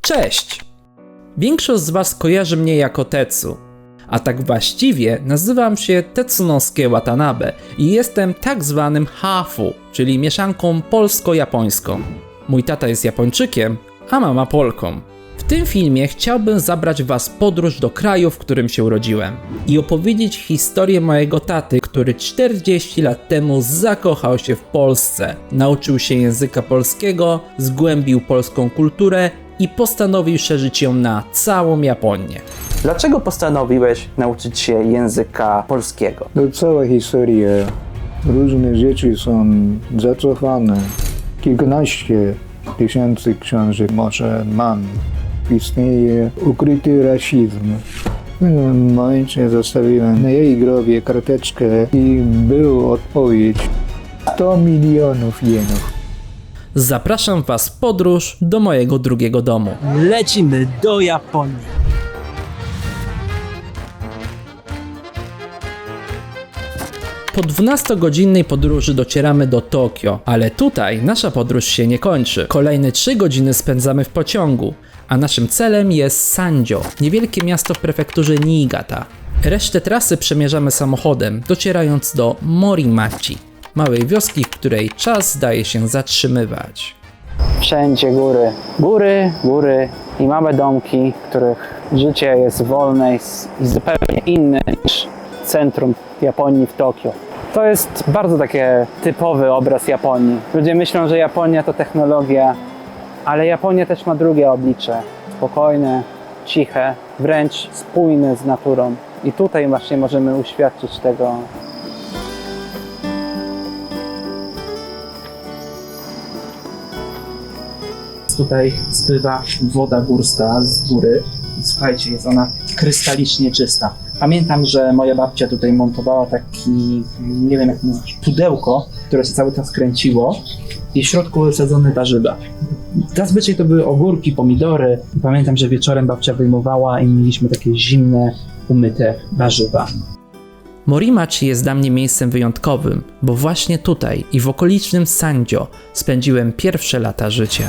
Cześć! Większość z Was kojarzy mnie jako Tetsu, a tak właściwie nazywam się Tetsunosuke Watanabe i jestem tak zwanym hafu, czyli mieszanką polsko-japońską. Mój tata jest Japończykiem, a mama Polką. W tym filmie chciałbym zabrać Was w podróż do kraju, w którym się urodziłem i opowiedzieć historię mojego taty, który 40 lat temu zakochał się w Polsce, nauczył się języka polskiego, zgłębił polską kulturę i postanowił szerzyć ją na całą Japonię. Dlaczego postanowiłeś nauczyć się języka polskiego? To cała historia. Różne rzeczy są zacofane. Kilkanaście tysięcy książek może mam. Istnieje ukryty rasizm. W pewnym momencie zostawiłem na jej grobie karteczkę i była odpowiedź. 100 milionów jenów. Zapraszam Was w podróż do mojego drugiego domu. Lecimy do Japonii. Po 12-godzinnej podróży docieramy do Tokio, ale tutaj nasza podróż się nie kończy. Kolejne 3 godziny spędzamy w pociągu, a naszym celem jest Sanjo, niewielkie miasto w prefekturze Niigata. Resztę trasy przemierzamy samochodem, docierając do Morimachi, małej wioski, w której czas zdaje się zatrzymywać. Wszędzie góry. Góry, góry i małe domki, w których życie jest wolne i zupełnie inne niż centrum Japonii w Tokio. To jest bardzo takie typowy obraz Japonii. Ludzie myślą, że Japonia to technologia, ale Japonia też ma drugie oblicze. Spokojne, ciche, wręcz spójne z naturą. I tutaj właśnie możemy uświadczyć tego. Tutaj spływa woda górska z góry. Słuchajcie, jest ona krystalicznie czysta. Pamiętam, że moja babcia tutaj montowała taki, nie wiem jak to nazwać, pudełko, które się cały czas kręciło i w środku były wsadzone warzywa. Zazwyczaj to były ogórki, pomidory. Pamiętam, że wieczorem babcia wyjmowała i mieliśmy takie zimne, umyte warzywa. Morimachi jest dla mnie miejscem wyjątkowym, bo właśnie tutaj i w okolicznym Sanjo spędziłem pierwsze lata życia.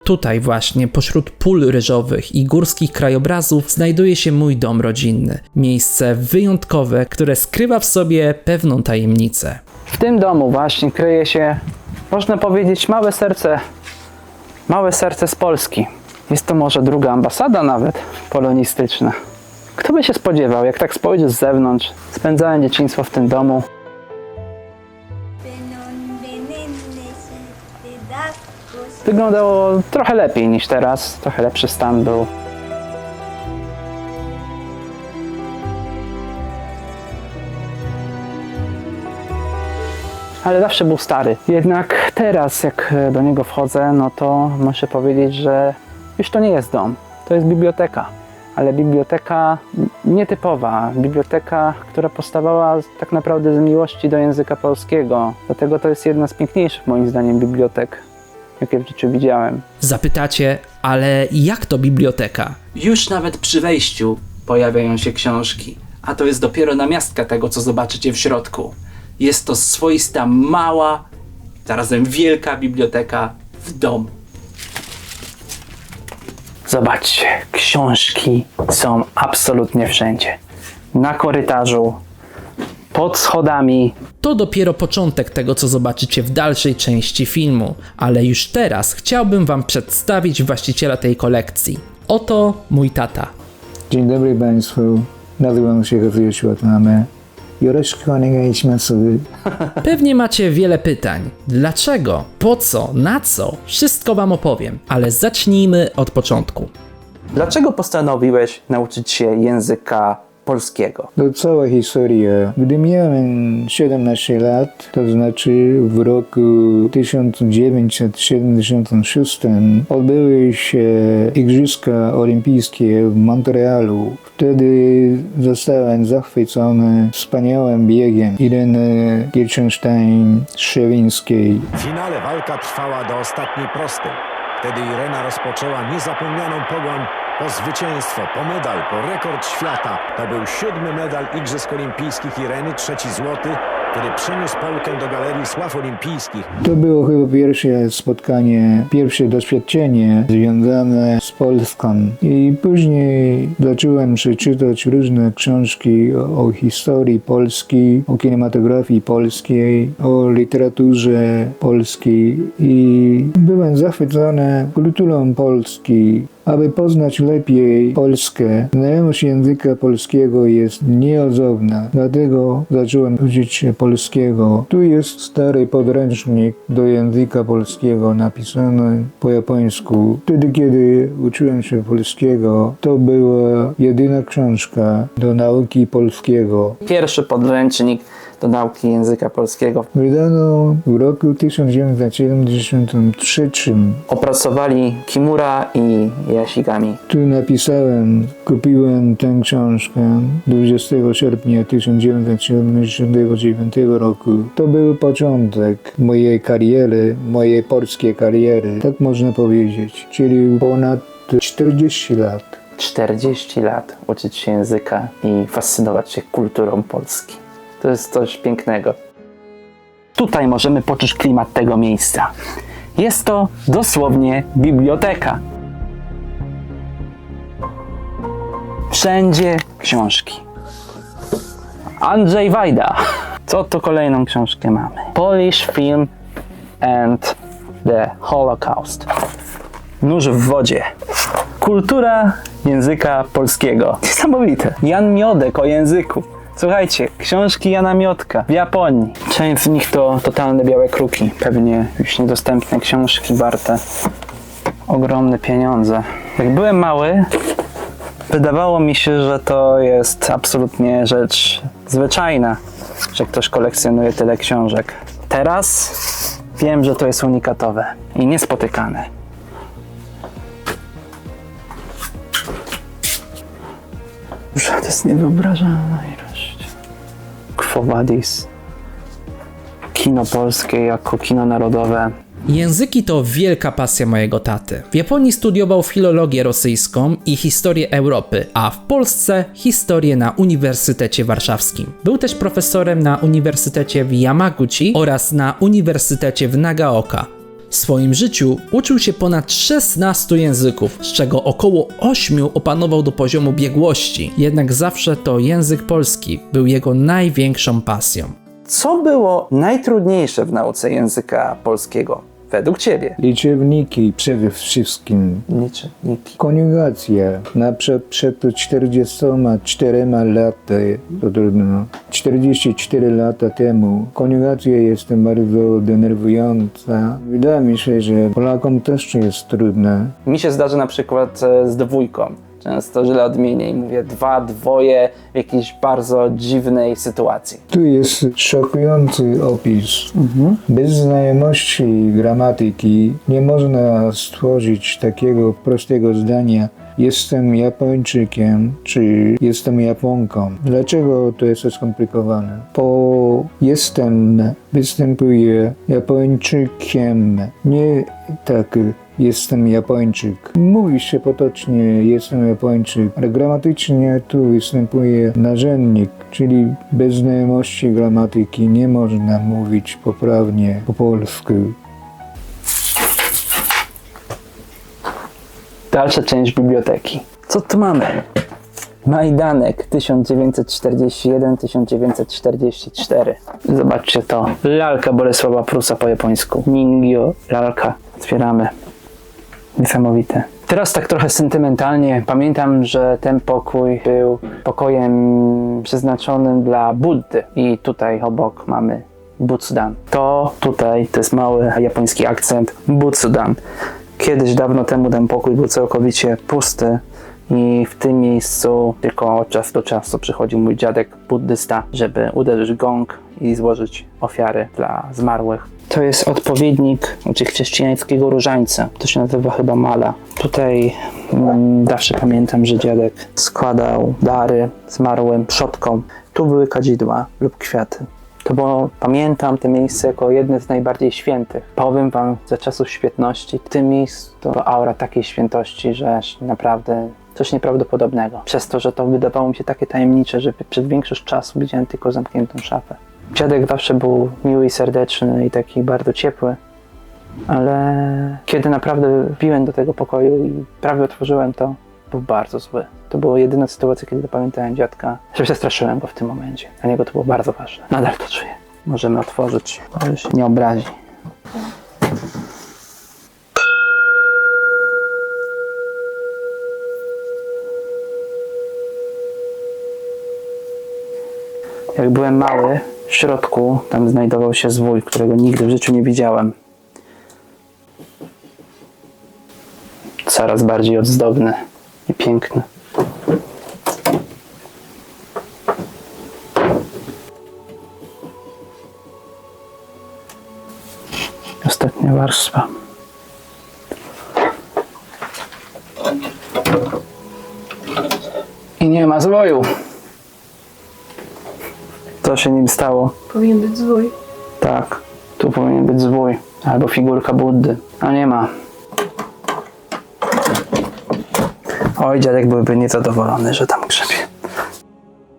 Tutaj właśnie, pośród pól ryżowych i górskich krajobrazów, znajduje się mój dom rodzinny. Miejsce wyjątkowe, które skrywa w sobie pewną tajemnicę. W tym domu właśnie kryje się, można powiedzieć, małe serce z Polski. Jest to może druga ambasada nawet polonistyczna. Kto by się spodziewał, jak tak spojrzeć z zewnątrz. Spędzałem dzieciństwo w tym domu. Wyglądało trochę lepiej niż teraz, trochę lepszy stan był. Ale zawsze był stary. Jednak teraz, jak do niego wchodzę, no to muszę powiedzieć, że już to nie jest dom. To jest biblioteka. Ale biblioteka nietypowa. Biblioteka, która powstawała tak naprawdę z miłości do języka polskiego. Dlatego to jest jedna z piękniejszych, moim zdaniem, bibliotek, jakie w życiu widziałem. Zapytacie, ale jak to biblioteka? Już nawet przy wejściu pojawiają się książki, a to jest dopiero namiastka tego, co zobaczycie w środku. Jest to swoista, mała, zarazem wielka biblioteka w domu. Zobaczcie, książki są absolutnie wszędzie. Na korytarzu, pod schodami. To dopiero początek tego, co zobaczycie w dalszej części filmu, ale już teraz chciałbym Wam przedstawić właściciela tej kolekcji. Oto mój tata. Dzień dobry Państwu. Nazywam się Kazuyoshi Watanabe. Yoroshiku onegai shimasu. Pewnie macie wiele pytań. Dlaczego? Po co? Na co? Wszystko Wam opowiem, ale zacznijmy od początku. Dlaczego postanowiłeś nauczyć się języka polskiego? To cała historia. Gdy miałem 17 lat, to znaczy w roku 1976 odbyły się Igrzyska Olimpijskie w Montrealu. Wtedy zostałem zachwycony wspaniałym biegiem Ireny Gierczynsztajn-Szewińskiej. W finale walka trwała do ostatniej prostej. Wtedy Irena rozpoczęła niezapomnianą pogoń po zwycięstwo, po medal, po rekord świata. To był 7. medal Igrzysk Olimpijskich Ireny, 3. złoty, który przeniósł Polkę do Galerii Sław Olimpijskich. To było chyba pierwsze spotkanie, pierwsze doświadczenie związane z Polską. I później zacząłem przeczytać różne książki o historii Polski, o kinematografii polskiej, o literaturze polskiej i byłem zachwycony kulturą Polski. Aby poznać lepiej Polskę, znajomość języka polskiego jest nieodzowna, dlatego zacząłem uczyć się polskiego. Tu jest stary podręcznik do języka polskiego napisany po japońsku. Wtedy, kiedy uczyłem się polskiego, to była jedyna książka do nauki polskiego. Pierwszy podręcznik do nauki języka polskiego. Wydano w roku 1973. Opracowali Kimura i Yashigami. Tu napisałem, kupiłem tę książkę 20 sierpnia 1979 roku. To był początek mojej kariery, mojej polskiej kariery, tak można powiedzieć, czyli ponad 40 lat. 40 lat uczyć się języka i fascynować się kulturą Polski. To jest coś pięknego. Tutaj możemy poczuć klimat tego miejsca. Jest to dosłownie biblioteka. Wszędzie książki. Andrzej Wajda. Co tu kolejną książkę mamy? Polish Film and the Holocaust. Nóż w wodzie. Kultura języka polskiego. Niesamowite. Jan Miodek o języku. Słuchajcie, książki Jana Miodka w Japonii. Część z nich to totalne białe kruki. Pewnie już niedostępne książki warte ogromne pieniądze. Jak byłem mały, wydawało mi się, że to jest absolutnie rzecz zwyczajna, że ktoś kolekcjonuje tyle książek. Teraz wiem, że to jest unikatowe i niespotykane. To jest niewyobrażalna ilość. Quo Vadis. Kino polskie jako kino narodowe. Języki to wielka pasja mojego taty. W Japonii studiował filologię rosyjską i historię Europy, a w Polsce historię na Uniwersytecie Warszawskim. Był też profesorem na Uniwersytecie w Yamaguchi oraz na Uniwersytecie w Nagaoka. W swoim życiu uczył się ponad 16 języków, z czego około 8 opanował do poziomu biegłości. Jednak zawsze to język polski był jego największą pasją. Co było najtrudniejsze w nauce języka polskiego według Ciebie? Liczywniki przede wszystkim. Liczywniki. Koniugacja. Na przykład przed 44 laty, to trudno, 44 lata temu, koniugacja jest bardzo denerwująca. Wydaje mi się, że Polakom też jest trudna. Mi się zdarzy na przykład z dwójką. Często źle odmienię i mówię dwoje w jakiejś bardzo dziwnej sytuacji. Tu jest szokujący opis. Bez znajomości gramatyki nie można stworzyć takiego prostego zdania: jestem Japończykiem, czy jestem Japonką. Dlaczego to jest skomplikowane? Po jestem występuje Japończykiem, nie tak jestem Japończyk. Mówi się potocznie jestem Japończyk, ale gramatycznie tu występuje narzędnik, czyli bez znajomości gramatyki nie można mówić poprawnie po polsku. Dalsza część biblioteki. Co tu mamy? Majdanek 1941-1944. Zobaczcie to. Lalka Bolesława Prusa po japońsku. Ningyo, lalka. Otwieramy. Niesamowite. Teraz tak trochę sentymentalnie. Pamiętam, że ten pokój był pokojem przeznaczonym dla Buddy. I tutaj obok mamy Butsudan. To tutaj, to jest mały japoński akcent. Butsudan. Kiedyś, dawno temu ten pokój był całkowicie pusty i w tym miejscu tylko od czasu do czasu przychodził mój dziadek buddysta, żeby uderzyć gong i złożyć ofiary dla zmarłych. To jest odpowiednik chrześcijańskiego różańca. To się nazywa chyba mala. Tutaj zawsze pamiętam, że dziadek składał dary zmarłym przodkom. Tu były kadzidła lub kwiaty. To było, pamiętam to miejsce jako jedne z najbardziej świętych. Powiem wam, za czasów świętności w tym miejscu to aura takiej świętości, że aż naprawdę coś nieprawdopodobnego. Przez to, że to wydawało mi się takie tajemnicze, że przez większość czasu widziałem tylko zamkniętą szafę. Dziadek zawsze był miły i serdeczny i taki bardzo ciepły, ale kiedy naprawdę wbiłem do tego pokoju i prawie otworzyłem to, był bardzo zły. To była jedyna sytuacja, kiedy zapamiętałem dziadka, że przestraszyłem go w tym momencie. Dla niego to było bardzo ważne. Nadal to czuję. Możemy otworzyć, ale się nie obrazi. Jak byłem mały, w środku tam znajdował się zwój, którego nigdy w życiu nie widziałem. Coraz bardziej ozdobny i piękny. Ostatnia warstwa. I nie ma zwoju. Co się nim stało? Powinien być zwój. Tak, tu powinien być zwój. Albo figurka Buddy. A nie ma. Oj, dziadek byłby niezadowolony, że tam grzebie.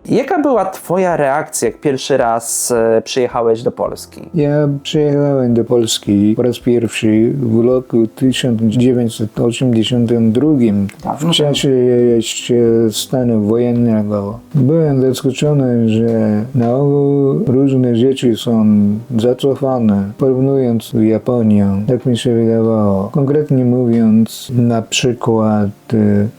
Jaka była twoja reakcja, jak pierwszy raz przyjechałeś do Polski? Ja przyjechałem do Polski po raz pierwszy w roku 1982, w czasie jeszcze stanu wojennego. Byłem zaskoczony, że na ogół różne rzeczy są zacofane, porównując z Japonią. Tak mi się wydawało. Konkretnie mówiąc, na przykład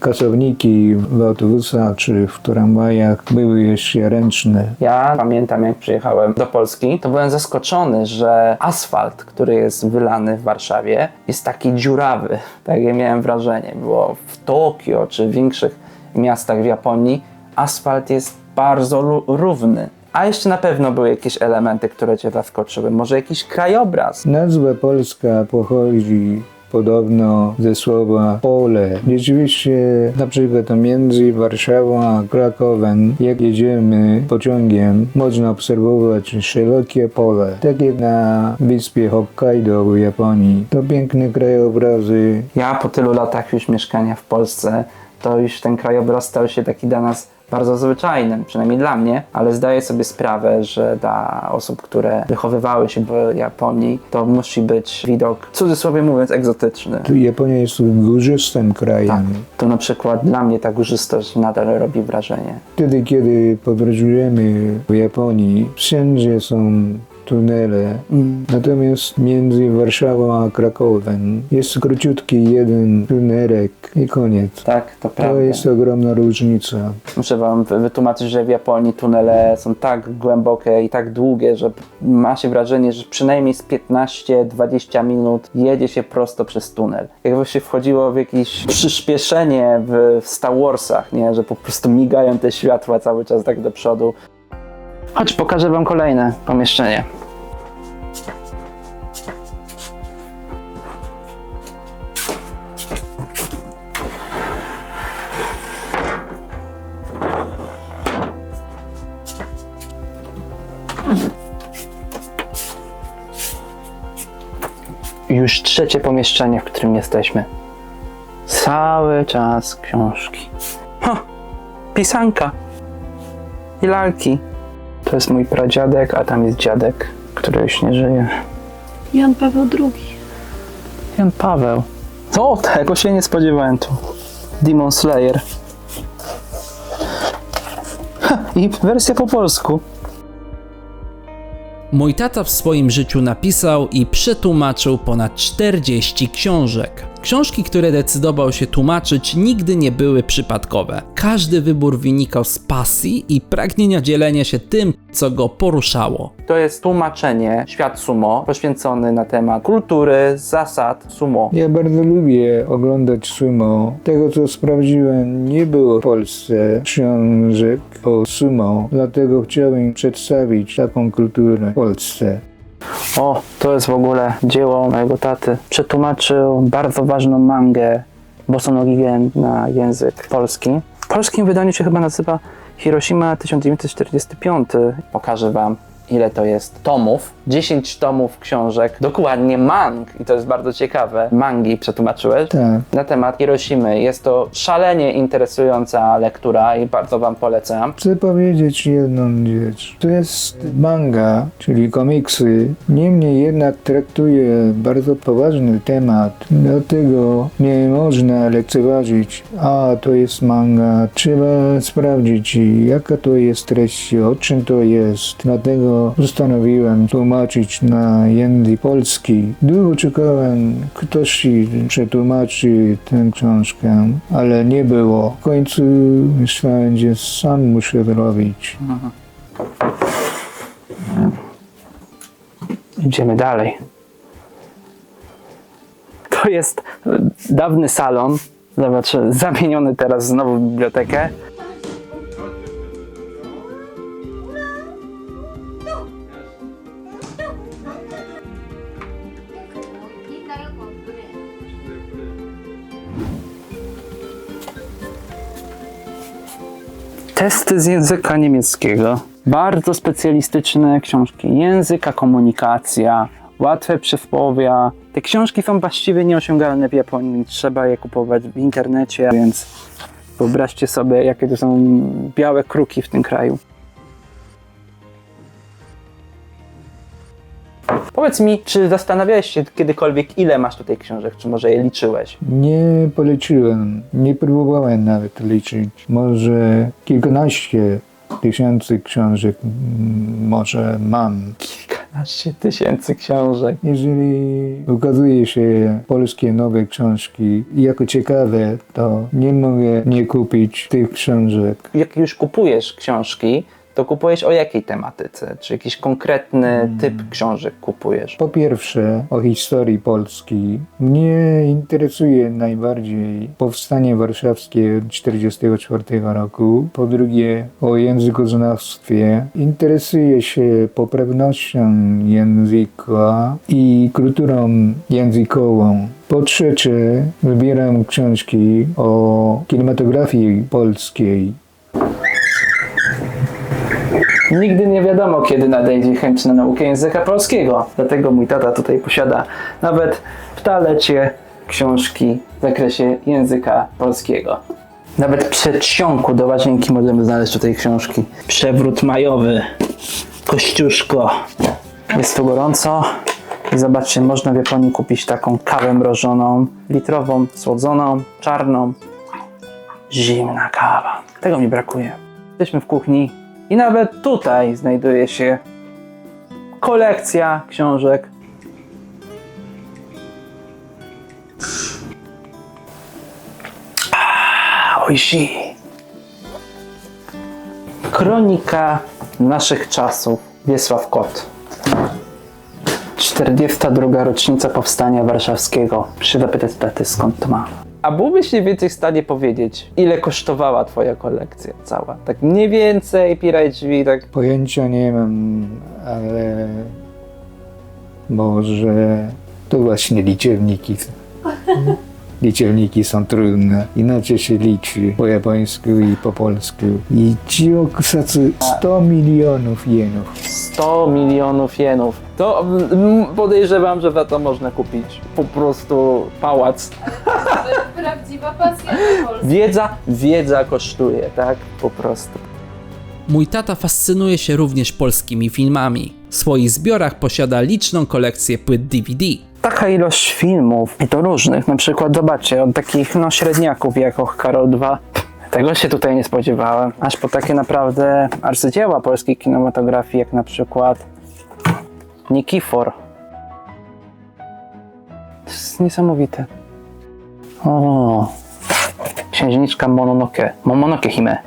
kasowniki w autobusach czy w tramwajach były jeszcze ręczne. Ja pamiętam, jak przyjechałem do Polski, to byłem zaskoczony, że asfalt, który jest wylany w Warszawie, jest taki dziurawy. Takie miałem wrażenie. Było w Tokio czy w większych miastach w Japonii asfalt jest bardzo równy. A jeszcze na pewno były jakieś elementy, które cię zaskoczyły. Może jakiś krajobraz. Nazwa polska pochodzi podobno ze słowa pole. Rzeczywiście na przykład między Warszawą a Krakowem, jak jedziemy pociągiem, można obserwować szerokie pole. Tak jak na wyspie Hokkaido w Japonii. To piękne krajobrazy. Ja po tylu latach już mieszkania w Polsce, to już ten krajobraz stał się taki dla nas bardzo zwyczajnym, przynajmniej dla mnie, ale zdaję sobie sprawę, że dla osób, które wychowywały się w Japonii, to musi być widok, w cudzysłowie mówiąc, egzotyczny. Japonia jest górzystym krajem. Tak. To na przykład dla mnie ta górzystość nadal robi wrażenie. Wtedy, kiedy podróżujemy w Japonii, wszędzie są tunele. Natomiast między Warszawą a Krakowem jest króciutki jeden tunelek i koniec. Tak, to prawda. To jest ogromna różnica. Muszę wam wytłumaczyć, że w Japonii tunele są tak głębokie i tak długie, że ma się wrażenie, że przynajmniej z 15-20 minut jedzie się prosto przez tunel. Jakby się wchodziło w jakieś przyspieszenie w Star Warsach, nie? Że po prostu migają te światła cały czas tak do przodu. Chodź, pokażę wam kolejne pomieszczenie. Już trzecie pomieszczenie, w którym jesteśmy. Cały czas książki. Pisanka i lalki. To jest mój pradziadek, a tam jest dziadek, który już nie żyje. Jan Paweł II. Jan Paweł. O, tego się nie spodziewałem tu. Demon Slayer. I wersja po polsku. Mój tata w swoim życiu napisał i przetłumaczył ponad 40 książek. Książki, które decydował się tłumaczyć, nigdy nie były przypadkowe. Każdy wybór wynikał z pasji i pragnienia dzielenia się tym, co go poruszało. To jest tłumaczenie Świat Sumo, poświęcony na temat kultury, zasad sumo. Ja bardzo lubię oglądać sumo. Tego, co sprawdziłem, nie było w Polsce książek o sumo, dlatego chciałem przedstawić taką kulturę w Polsce. O, to jest w ogóle dzieło mojego taty. Przetłumaczył bardzo ważną mangę Boku no Gigen na język polski. W polskim wydaniu się chyba nazywa Hiroshima 1945. Pokażę wam ile to jest tomów. 10 tomów książek, dokładnie mang, i to jest bardzo ciekawe. Mangi przetłumaczyłeś? Tak. Na temat Hiroshimy. Jest to szalenie interesująca lektura i bardzo wam polecam. Chcę powiedzieć jedną rzecz. To jest manga, czyli komiksy. Niemniej jednak traktuje bardzo poważny temat. Dlatego nie można lekceważyć. A, to jest manga. Trzeba sprawdzić, jaka to jest treść, o czym to jest. Dlatego postanowiłem tłumaczyć na język polski. Długo czekałem, ktoś przetłumaczy tę książkę, ale nie było. W końcu myślałem, że sam muszę robić. Idziemy dalej. To jest dawny salon. Zobacz, zamieniony teraz znowu w bibliotekę. Testy z języka niemieckiego. Bardzo specjalistyczne książki. Języka, komunikacja, łatwe przysłowia. Te książki są właściwie nieosiągalne w Japonii. Trzeba je kupować w internecie, więc wyobraźcie sobie, jakie to są białe kruki w tym kraju. Powiedz mi, czy zastanawiałeś się kiedykolwiek, ile masz tutaj książek, czy może je liczyłeś? Nie policzyłem, nie próbowałem nawet liczyć. Może kilkanaście tysięcy książek może mam. Kilkanaście tysięcy książek. Jeżeli ukazuje się polskie nowe książki jako ciekawe, to nie mogę nie kupić tych książek. Jak już kupujesz książki, to kupujesz o jakiej tematyce? Czy jakiś konkretny typ książek kupujesz? Po pierwsze, o historii Polski. Mnie interesuje najbardziej powstanie warszawskie 1944 roku. Po drugie, o językoznawstwie. Interesuję się poprawnością języka i kulturą językową. Po trzecie, wybieram książki o kinematografii polskiej. Nigdy nie wiadomo, kiedy nadejdzie chęć na naukę języka polskiego. Dlatego mój tata tutaj posiada nawet w toalecie książki w zakresie języka polskiego. Nawet w przedsionku do łazienki możemy znaleźć tutaj książki. Przewrót majowy, Kościuszko. Jest tu gorąco i zobaczcie, można w Japonii kupić taką kawę mrożoną, litrową, słodzoną, czarną. Zimna kawa. Tego mi brakuje. Jesteśmy w kuchni. I nawet tutaj znajduje się kolekcja książek. Ojsi. Kronika naszych czasów. Wiesław Kot. 42. rocznica Powstania Warszawskiego. Muszę zapytać taty, skąd to ma. A byłbyś mniej więcej w stanie powiedzieć, ile kosztowała twoja kolekcja cała? Tak mniej więcej, piraj drzwi, tak... Pojęcia nie mam, ale może to właśnie liczebniki. Liczebniki są trudne. Inaczej się liczy po japońsku i po polsku. I Chiokusacy 100 milionów jenów. 100 milionów jenów. To podejrzewam, że za to można kupić po prostu pałac. Prawdziwa pasja do Polski. Wiedza kosztuje, tak? Po prostu. Mój tata fascynuje się również polskimi filmami. W swoich zbiorach posiada liczną kolekcję płyt DVD. Taka ilość filmów, i to różnych, na przykład zobaczcie, od takich średniaków jak Och Karol II, tego się tutaj nie spodziewałem, aż po takie naprawdę arcydzieła polskiej kinematografii, jak na przykład Nikifor. To jest niesamowite. O, Księżniczka Mononoke Hime.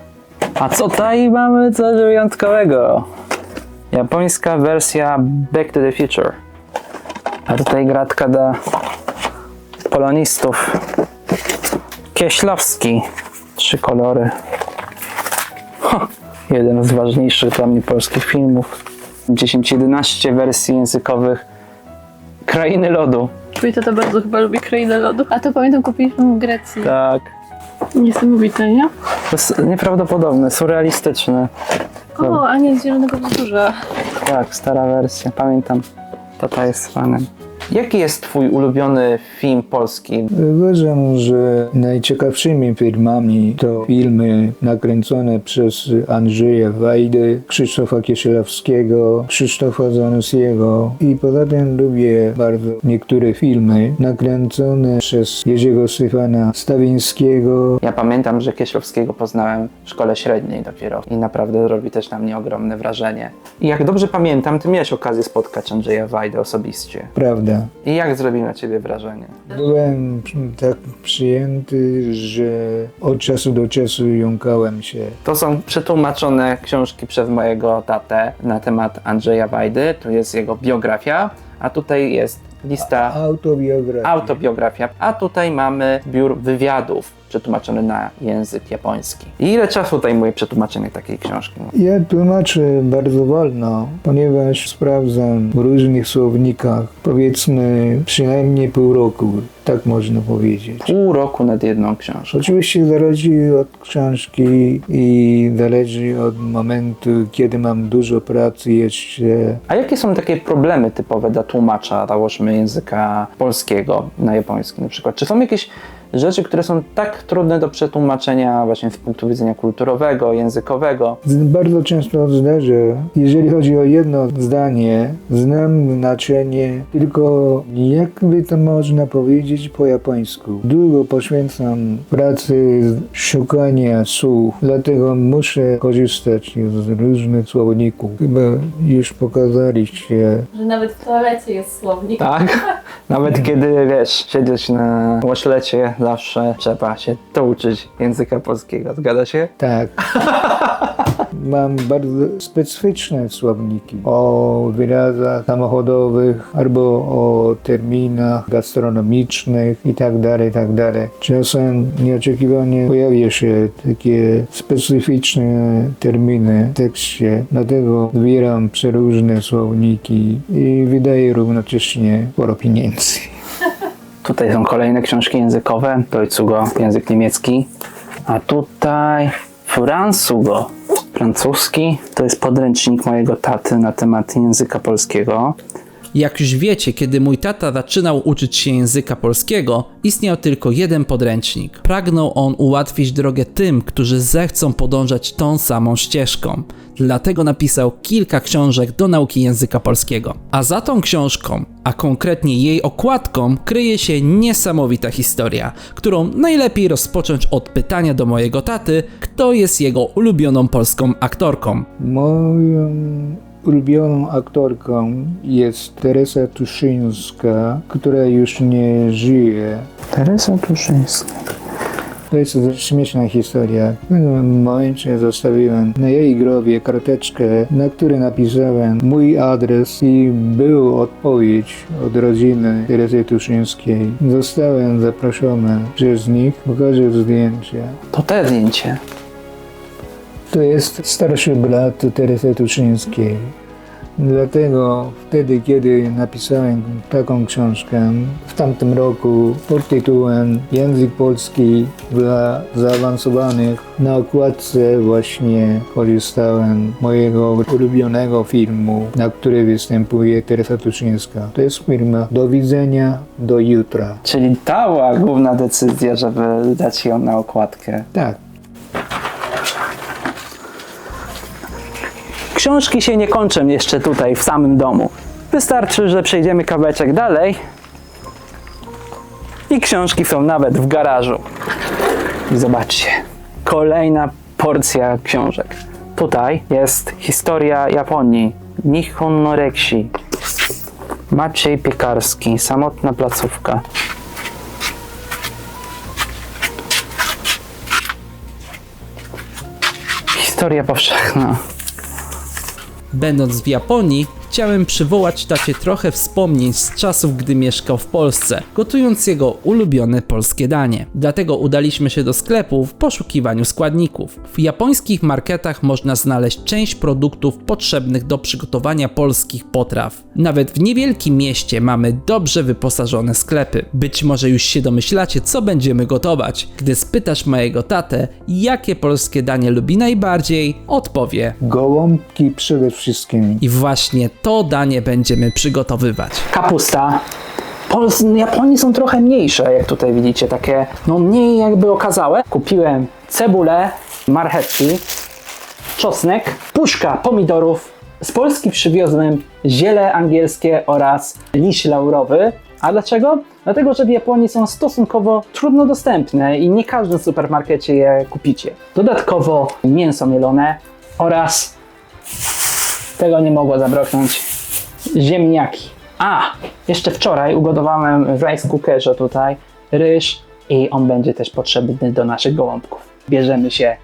A co tutaj mamy coś wyjątkowego? Japońska wersja Back to the Future. A tutaj gratka dla polonistów. Kieślowski. 3 kolory. Jeden z ważniejszych dla mnie polskich filmów. 10-11 wersji językowych Krainy Lodu. Twój tata bardzo chyba lubi Krainę Lodu. A to pamiętam, kupiliśmy w Grecji. Tak. Niesamowite, nie? To jest nieprawdopodobne, surrealistyczne. O, Aniel z Zielonego Wzgórza. Tak, stara wersja, pamiętam. Tata jest fanem. Jaki jest twój ulubiony film polski? Uważam, że najciekawszymi filmami to filmy nakręcone przez Andrzeja Wajdę, Krzysztofa Kieślowskiego, Krzysztofa Zanussiego i poza tym lubię bardzo niektóre filmy nakręcone przez Jerzego Stefana Stawińskiego. Ja pamiętam, że Kieślowskiego poznałem w szkole średniej dopiero i naprawdę robi też na mnie ogromne wrażenie. I jak dobrze pamiętam, ty miałeś okazję spotkać Andrzeja Wajdę osobiście. Prawda. I jak zrobił na ciebie wrażenie? Byłem tak przyjęty, że od czasu do czasu jąkałem się. To są przetłumaczone książki przez mojego tatę na temat Andrzeja Wajdy. Tu jest jego biografia, a tutaj jest lista autobiografia, a tutaj mamy zbiór wywiadów przetłumaczony na język japoński. I ile czasu zajmuje przetłumaczenie takiej książki? Ja tłumaczę bardzo wolno, ponieważ sprawdzam w różnych słownikach, powiedzmy przynajmniej pół roku, tak można powiedzieć. Pół roku nad jedną książką. Oczywiście zależy od książki i zależy od momentu, kiedy mam dużo pracy jeszcze. A jakie są takie problemy typowe dla tłumacza, załóżmy języka polskiego na japoński na przykład? Czy są jakieś rzeczy, które są tak trudne do przetłumaczenia właśnie z punktu widzenia kulturowego, językowego? Bardzo często zdarza, jeżeli chodzi o jedno zdanie, znam znaczenie, tylko jak by to można powiedzieć po japońsku. Długo poświęcam pracy szukania słów, dlatego muszę korzystać z różnych słowników. Chyba już pokazaliście. Że nawet w toalecie jest słownik. Tak? Nawet kiedy, wiesz, siedzieć na waszlecie, zawsze trzeba się to uczyć języka polskiego. Zgadza się? Tak. Mam bardzo specyficzne słowniki o wyrazach samochodowych albo o terminach gastronomicznych i tak dalej, tak dalej. Czasem nieoczekiwanie pojawia się takie specyficzne terminy w tekście, dlatego zbieram przeróżne słowniki i wydaję równocześnie sporo pieniędzy. Tutaj są kolejne książki językowe. Deutschugo, język niemiecki. A tutaj Francugo, francuski. To jest podręcznik mojego taty na temat języka polskiego. Jak już wiecie, kiedy mój tata zaczynał uczyć się języka polskiego, istniał tylko jeden podręcznik. Pragnął on ułatwić drogę tym, którzy zechcą podążać tą samą ścieżką. Dlatego napisał kilka książek do nauki języka polskiego. A za tą książką, a konkretnie jej okładką, kryje się niesamowita historia, którą najlepiej rozpocząć od pytania do mojego taty, kto jest jego ulubioną polską aktorką. Moją ulubioną aktorką jest Teresa Tuszyńska, która już nie żyje. Teresa Tuszyńska. To jest śmieszna historia. W pewnym momencie zostawiłem na jej grobie karteczkę, na której napisałem mój adres i była odpowiedź od rodziny Teresy Tuszyńskiej. Zostałem zaproszony przez nich, pokażę zdjęcie. To te zdjęcie. To jest starszy brat Teresy Tuszyńskiej. Dlatego wtedy, kiedy napisałem taką książkę w tamtym roku pod tytułem Język polski dla zaawansowanych, na okładce właśnie korzystałem mojego ulubionego filmu, na który występuje Teresa Tuszyńska. To jest firma Do widzenia, do jutra. Czyli ta była główna decyzja, żeby dać ją na okładkę. Tak. Książki się nie kończą jeszcze tutaj w samym domu. Wystarczy, że przejdziemy kawałeczek dalej i książki są nawet w garażu. I zobaczcie, kolejna porcja książek. Tutaj jest historia Japonii. Nihon no Rekshi. Maciej Piekarski, Samotna placówka. Historia powszechna. Będąc w Japonii, chciałem przywołać tacie trochę wspomnień z czasów, gdy mieszkał w Polsce, gotując jego ulubione polskie danie. Dlatego udaliśmy się do sklepu w poszukiwaniu składników. W japońskich marketach można znaleźć część produktów potrzebnych do przygotowania polskich potraw. Nawet w niewielkim mieście mamy dobrze wyposażone sklepy. Być może już się domyślacie, co będziemy gotować. Gdy spytasz mojego tatę, jakie polskie danie lubi najbardziej, odpowie. Gołąbki przede wszystkim. I właśnie to danie będziemy przygotowywać. Kapusta. Japonii są trochę mniejsze, jak tutaj widzicie, takie no mniej jakby okazałe. Kupiłem cebulę, marchewki, czosnek, puszka pomidorów. Z Polski przywiozłem ziele angielskie oraz liść laurowy. A dlaczego? Dlatego, że w Japonii są stosunkowo trudno dostępne i nie w każdym supermarkecie je kupicie. Dodatkowo mięso mielone oraz, tego nie mogło zabraknąć, ziemniaki. A, jeszcze wczoraj ugotowałem w rice cookerze tutaj ryż i on będzie też potrzebny do naszych gołąbków. Bierzemy się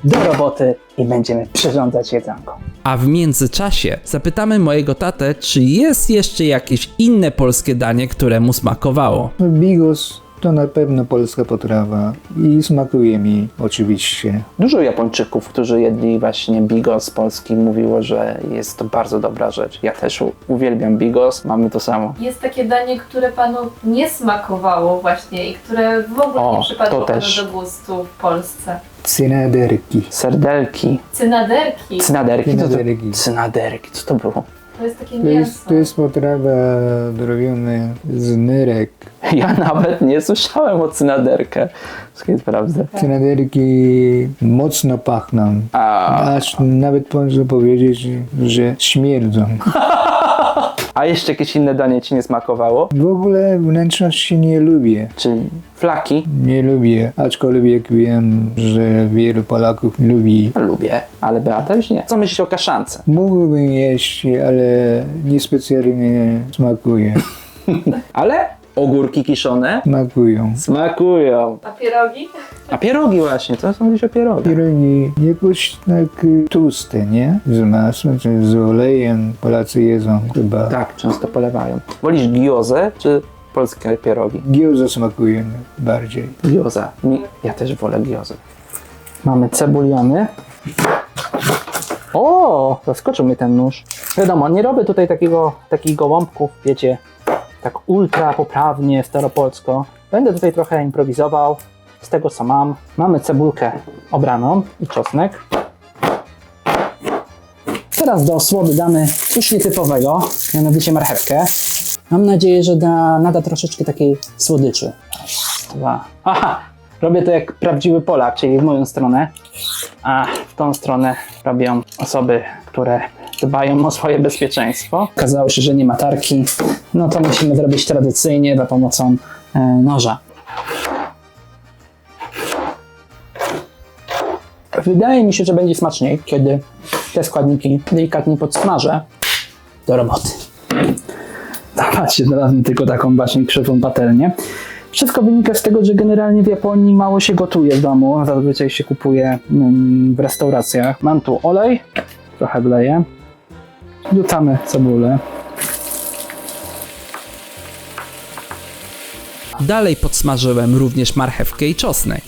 do roboty i będziemy przyrządzać jedzonko. A w międzyczasie zapytamy mojego tatę, czy jest jeszcze jakieś inne polskie danie, które mu smakowało. Bigos to na pewno polska potrawa i smakuje mi oczywiście. Dużo Japończyków, którzy jedli właśnie bigos z Polski, mówiło, że jest to bardzo dobra rzecz. Ja też uwielbiam bigos, mamy to samo. Jest takie danie, które panu nie smakowało właśnie i które w ogóle nie przypadło to panu też. do gustu w Polsce. Cynaderki. Serdelki. Cynaderki. Cynaderki? Cynaderki, co to było? To jest takie mięso. To jest potrawa zrobiona z nyrek. Ja nawet nie słyszałem o cynaderkach. Skąd prawda? Cynaderki mocno pachną. Aż nawet można powiedzieć, że śmierdzą. A jeszcze jakieś inne danie ci nie smakowało? W ogóle wnętrzności nie lubię. Czyli flaki? Nie lubię, aczkolwiek wiem, że wielu Polaków lubi. Lubię, ale Beata już nie. Co myślisz o kaszance? Mógłbym jeść, ale niespecjalnie smakuje. Ale ogórki kiszone? Smakują. Smakują. A pierogi? A pierogi właśnie, co sądzisz o pierogach? Pierogi jakoś tak tłuste, nie? Z masłem czy z olejem Polacy jedzą chyba. Tak, często polewają. Wolisz giozę czy polskie pierogi? Giełza smakuje bardziej. Gioza. Ja też wolę giozę. Mamy cebuliony. O, zaskoczył mnie ten nóż. Wiadomo, nie robię tutaj takich gołąbków, wiecie, tak ultra poprawnie, staropolsko. Będę tutaj trochę improwizował z tego, co mam. Mamy cebulkę obraną i czosnek. Teraz do osłody damy coś nietypowego, mianowicie marchewkę. Mam nadzieję, że nada troszeczkę takiej słodyczy. Raz, dwa. Aha! Robię to jak prawdziwy Polak, czyli w moją stronę, a w tą stronę robią osoby, które dbają o swoje bezpieczeństwo. Okazało się, że nie ma tarki, no to musimy zrobić tradycyjnie za pomocą noża. Wydaje mi się, że będzie smaczniej, kiedy te składniki delikatnie podsmażę. Do roboty. Zobaczcie, znalazłem tylko taką właśnie krzywą patelnię. Wszystko wynika z tego, że generalnie w Japonii mało się gotuje w domu, zazwyczaj się kupuje w restauracjach. Mam tu olej, trochę wleję, wrzucamy cebulę. Dalej podsmażyłem również marchewkę i czosnek.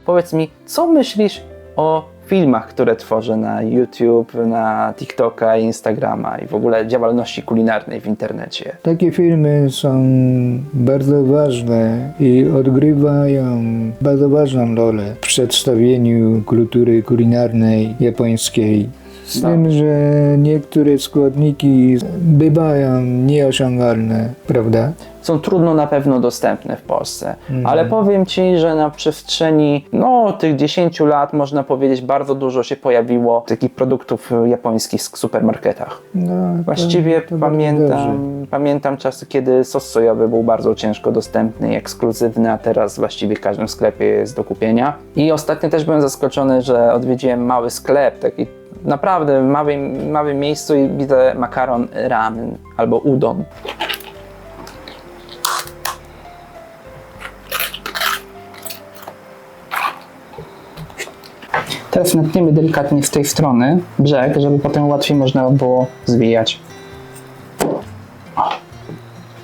Powiedz mi, co myślisz o filmach, które tworzę na YouTube, na TikToka, Instagrama i w ogóle działalności kulinarnej w internecie? Takie filmy są bardzo ważne i odgrywają bardzo ważną rolę w przedstawieniu kultury kulinarnej japońskiej. Z tym, że niektóre składniki bywają nieosiągalne, prawda? Są trudno na pewno dostępne w Polsce, ale powiem Ci, że na przestrzeni tych 10 lat można powiedzieć bardzo dużo się pojawiło takich produktów japońskich w supermarketach. Właściwie to bardzo dobrze. pamiętam czasy, kiedy sos sojowy był bardzo ciężko dostępny i ekskluzywny, a teraz właściwie w każdym sklepie jest do kupienia. I ostatnio też byłem zaskoczony, że odwiedziłem mały sklep, taki naprawdę w małym miejscu i widzę makaron ramen albo udon. Teraz natniemy delikatnie z tej strony brzeg, żeby potem łatwiej można było zwijać.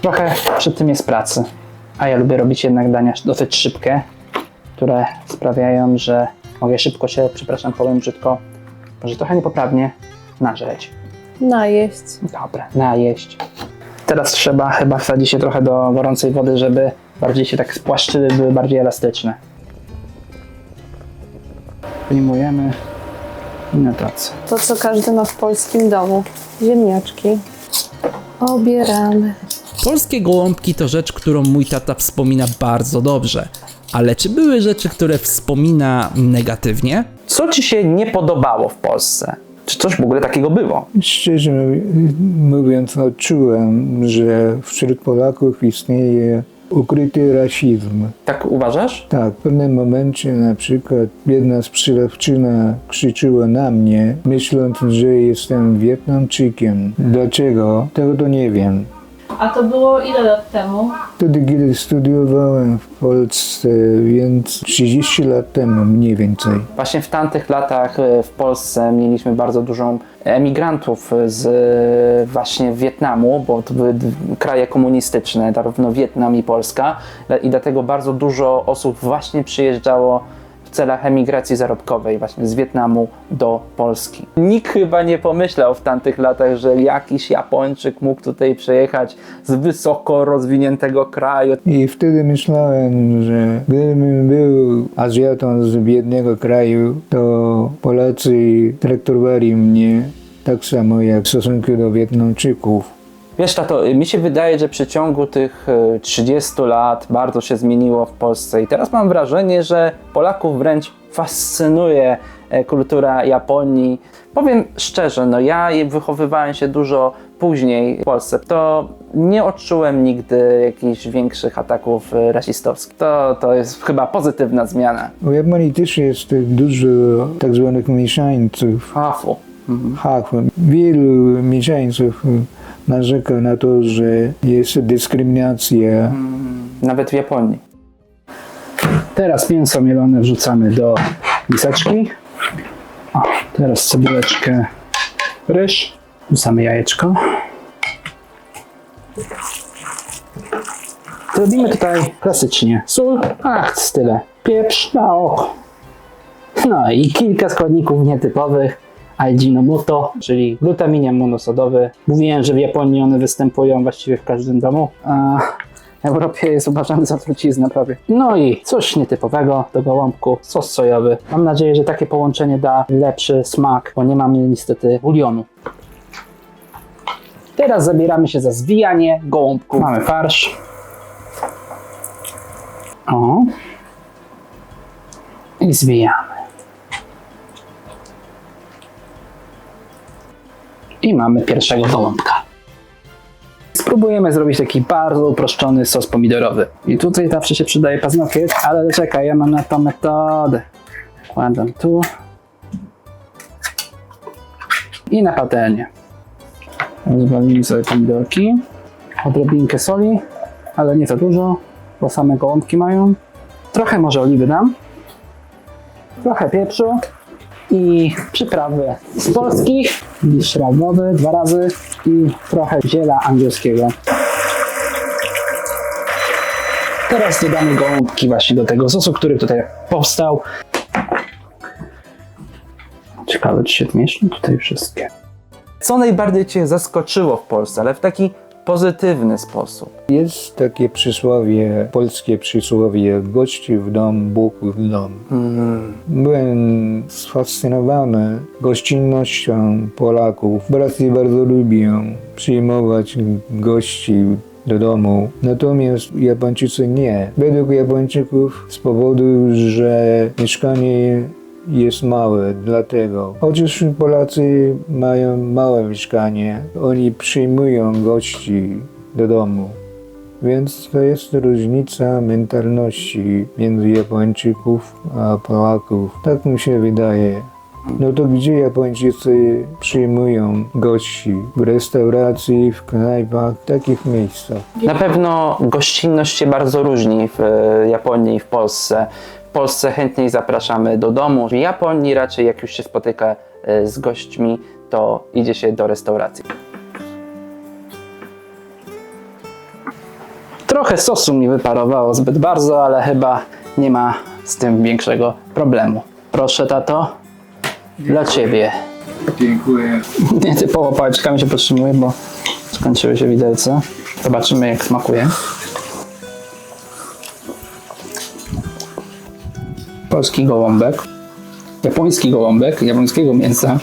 Trochę przy tym jest pracy, a ja lubię robić jednak dania dosyć szybkie, które sprawiają, że mogę szybko się, przepraszam, powiem brzydko, może trochę niepoprawnie, nażreć. Najeść. Dobra, najeść. Teraz trzeba chyba wsadzić się trochę do gorącej wody, żeby bardziej się tak spłaszczyły, były bardziej elastyczne. Wyjmujemy i na tacy. To, co każdy ma w polskim domu. Ziemniaczki. Obieramy. Polskie gołąbki to rzecz, którą mój tata wspomina bardzo dobrze. Ale czy były rzeczy, które wspomina negatywnie? Co Ci się nie podobało w Polsce? Czy coś w ogóle takiego było? Szczerze mówiąc, odczułem, że wśród Polaków istnieje ukryty rasizm. Tak uważasz? Tak, w pewnym momencie na przykład jedna sprzedawczyna krzyczyła na mnie, myśląc, że jestem Wietnamczykiem. Dlaczego? Tego to nie wiem. A to było ile lat temu? Wtedy, kiedy studiowałem w Polsce, więc 30 lat temu mniej więcej. Właśnie w tamtych latach w Polsce mieliśmy bardzo dużo emigrantów z właśnie Wietnamu, bo to były kraje komunistyczne, zarówno Wietnam i Polska, i dlatego bardzo dużo osób właśnie przyjeżdżało w celach emigracji zarobkowej właśnie z Wietnamu do Polski. Nikt chyba nie pomyślał w tamtych latach, że jakiś Japończyk mógł tutaj przyjechać z wysoko rozwiniętego kraju. I wtedy myślałem, że gdybym był Azjatą z biednego kraju, to Polacy traktowali mnie tak samo jak w stosunku do Wietnamczyków. Wiesz, tato, mi się wydaje, że w przeciągu tych 30 lat bardzo się zmieniło w Polsce i teraz mam wrażenie, że Polaków wręcz fascynuje kultura Japonii. Powiem szczerze, no ja wychowywałem się dużo później w Polsce, to nie odczułem nigdy jakichś większych ataków rasistowskich. To jest chyba pozytywna zmiana. W Japonii też jest dużo tak zwanych mieszańców. Hafu. Hafu. Wielu mieszańców narzeka na to, że jest dyskryminacja. Nawet w Japonii. Teraz mięso mielone wrzucamy do miseczki. O, teraz cebuleczkę, ryż. Wrzucamy jajeczko. Zrobimy tutaj klasycznie sól, tyle. Pieprz na oko. No i kilka składników nietypowych. Ajinomoto, czyli glutaminia monosodowy. Mówiłem, że w Japonii one występują właściwie w każdym domu, a w Europie jest uważany za truciznę prawie. No i coś nietypowego do gołąbku, sos sojowy. Mam nadzieję, że takie połączenie da lepszy smak, bo nie mamy niestety bulionu. Teraz zabieramy się za zwijanie gołąbku. Mamy farsz. O. I zwijamy. I mamy pierwszego gołąbka. Spróbujemy zrobić taki bardzo uproszczony sos pomidorowy. I tutaj zawsze się przydaje paznokieć, ale czekaj, ja mam na to metodę. Kładam tu. I na patelnię. Rozwalimy sobie pomidorki. Odrobinkę soli, ale nie za dużo, bo same gołąbki mają. Trochę może oliwy dam. Trochę pieprzu. I przyprawy z polskich, liść szrabowy 2 razy i trochę ziela angielskiego. Teraz dodamy gołąbki właśnie do tego sosu, który tutaj powstał. Ciekawe, czy się mieszczą tutaj wszystkie. Co najbardziej Cię zaskoczyło w Polsce, ale w taki pozytywny sposób? Jest takie przysłowie, polskie przysłowie, gości w dom, Bóg w dom. Byłem sfascynowany gościnnością Polaków. Polacy bardzo lubią przyjmować gości do domu, natomiast Japończycy nie. Według Japończyków z powodu, że mieszkanie jest małe, dlatego. Chociaż Polacy mają małe mieszkanie, oni przyjmują gości do domu. Więc to jest różnica mentalności między Japończyków a Polaków. Tak mi się wydaje. No to gdzie Japończycy przyjmują gości? W restauracji, w knajpach, w takich miejscach. Na pewno gościnność się bardzo różni w Japonii i w Polsce. W Polsce chętniej zapraszamy do domu. W Japonii raczej jak już się spotyka z gośćmi, to idzie się do restauracji. Trochę sosu mi wyparowało zbyt bardzo, ale chyba nie ma z tym większego problemu. Proszę, tato, dla ciebie. Dziękuję. Nietypowo pałeczkami się podtrzymuję, bo skończyły się widelce. Zobaczymy, jak smakuje. Polski gołąbek. Japoński gołąbek, japońskiego mięsa.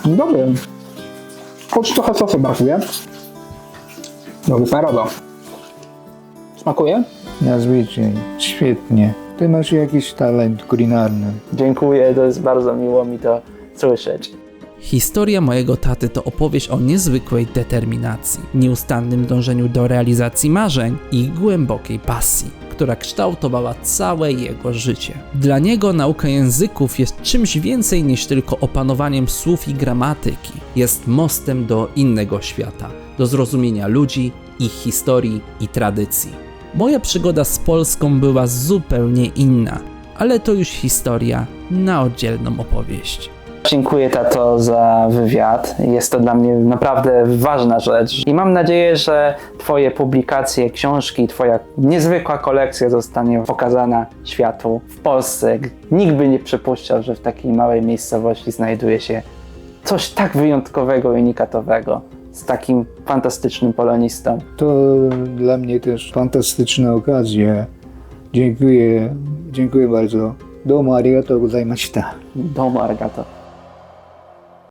Dobry. Choć trochę sosu brakuje. No wyparował. Smakuje? Nadzwyczaj, świetnie. Ty masz jakiś talent kulinarny. Dziękuję, to jest bardzo miło mi to słyszeć. Historia mojego taty to opowieść o niezwykłej determinacji, nieustannym dążeniu do realizacji marzeń i głębokiej pasji, która kształtowała całe jego życie. Dla niego nauka języków jest czymś więcej niż tylko opanowaniem słów i gramatyki. Jest mostem do innego świata, do zrozumienia ludzi, ich historii i tradycji. Moja przygoda z Polską była zupełnie inna, ale to już historia na oddzielną opowieść. Dziękuję, tato, za wywiad. Jest to dla mnie naprawdę ważna rzecz i mam nadzieję, że twoje publikacje, książki, twoja niezwykła kolekcja zostanie pokazana światu w Polsce. Nikt by nie przypuszczał, że w takiej małej miejscowości znajduje się coś tak wyjątkowego i unikatowego z takim fantastycznym polonistą. To dla mnie też fantastyczna okazja. Dziękuję bardzo. Domo arigatou gozaimashita. Domo arigato.